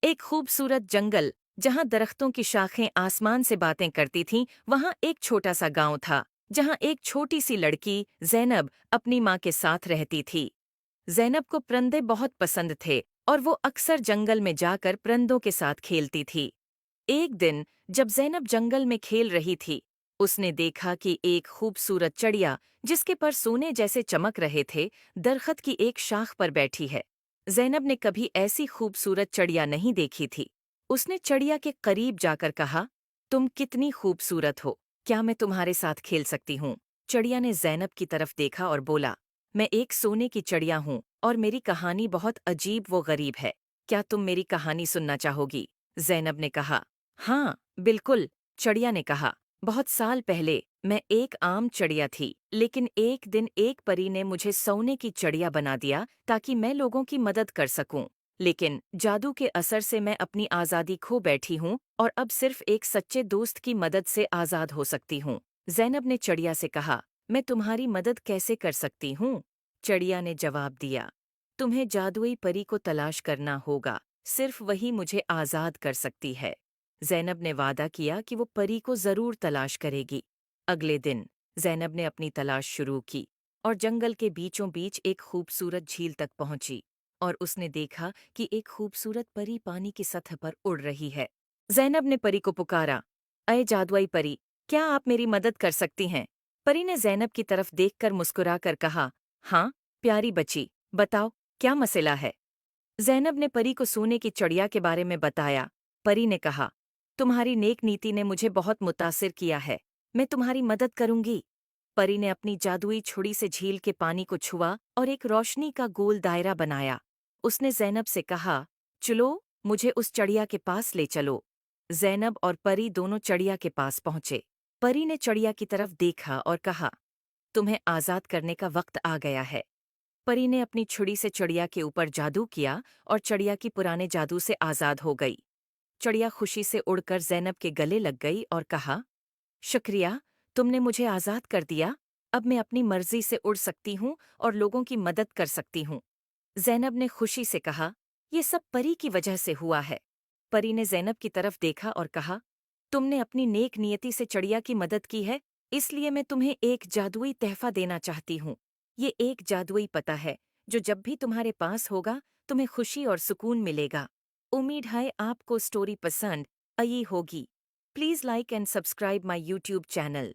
एक खूबसूरत जंगल जहां दरख्तों की शाखें आसमान से बातें करती थीं, वहां एक छोटा सा गांव था जहां एक छोटी सी लड़की ज़ैनब अपनी माँ के साथ रहती थी। ज़ैनब को परिंदे बहुत पसंद थे और वो अक्सर जंगल में जाकर परिंदों के साथ खेलती थी। एक दिन जब ज़ैनब जंगल में खेल रही थी, उसने देखा कि एक खूबसूरत चिड़िया जिसके पर सोने जैसे चमक रहे थे, दरख्त की एक शाख पर बैठी है। ज़ैनब ने कभी ऐसी खूबसूरत चिड़िया नहीं देखी थी। उसने चिड़िया के करीब जाकर कहा, तुम कितनी खूबसूरत हो, क्या मैं तुम्हारे साथ खेल सकती हूँ? चिड़िया ने ज़ैनब की तरफ देखा और बोला, मैं एक सोने की चिड़िया हूँ और मेरी कहानी बहुत अजीब व गरीब है। क्या तुम मेरी कहानी सुनना चाहोगी? ज़ैनब ने कहा। हाँ, बिल्कुल, चिड़िया ने कहा। बहुत साल पहले मैं एक आम चिड़िया थी, लेकिन एक दिन एक परी ने मुझे सोने की चिड़िया बना दिया ताकि मैं लोगों की मदद कर सकूं। लेकिन जादू के असर से मैं अपनी आज़ादी खो बैठी हूँ और अब सिर्फ एक सच्चे दोस्त की मदद से आज़ाद हो सकती हूँ। ज़ैनब ने चिड़िया से कहा, मैं तुम्हारी मदद कैसे कर सकती हूँ? चिड़िया ने जवाब दिया, तुम्हें जादुई परी को तलाश करना होगा, सिर्फ वही मुझे आज़ाद कर सकती है। ज़ैनब ने वादा किया कि वो परी को ज़रूर तलाश करेगी। अगले दिन ज़ैनब ने अपनी तलाश शुरू की और जंगल के बीचों बीच एक खूबसूरत झील तक पहुंची और उसने देखा कि एक खूबसूरत परी पानी की सतह पर उड़ रही है। ज़ैनब ने परी को पुकारा, अये जादुई परी, क्या आप मेरी मदद कर सकती हैं? परी ने ज़ैनब की तरफ देखकर मुस्कुराकर कहा, हाँ, प्यारी बच्ची, बताओ, क्या मसला है? ज़ैनब ने परी को सोने की चिड़िया के बारे में बताया। परी ने कहा, तुम्हारी नेक नीति ने मुझे बहुत मुतासिर किया है, मैं तुम्हारी मदद करूंगी। परी ने अपनी जादुई छुरी से झील के पानी को छुआ और एक रोशनी का गोल दायरा बनाया। उसने ज़ैनब से कहा, चलो, मुझे उस चिड़िया के पास ले चलो। ज़ैनब और परी दोनों चिड़िया के पास पहुंचे। परी ने चिड़िया की तरफ देखा और कहा, तुम्हें आज़ाद करने का वक्त आ गया है। परी ने अपनी छुरी से चिड़िया के ऊपर जादू किया और चिड़िया की पुराने जादू से आज़ाद हो गई। चिड़िया खुशी से उड़कर ज़ैनब के गले लग गई और कहा, शुक्रिया, तुमने मुझे आज़ाद कर दिया। अब मैं अपनी मर्जी से उड़ सकती हूँ और लोगों की मदद कर सकती हूँ। ज़ैनब ने खुशी से कहा, ये सब परी की वजह से हुआ है। परी ने ज़ैनब की तरफ देखा और कहा, तुमने अपनी नेक नियति से चिड़िया की मदद की है, इसलिए मैं तुम्हें एक जादुई तहफ़ा देना चाहती हूँ। ये एक जादुई पता है, जो जब भी तुम्हारे पास होगा, तुम्हें खुशी और सुकून मिलेगा। उम्मीद है आपको स्टोरी पसंद आई होगी। Please like and subscribe my YouTube channel.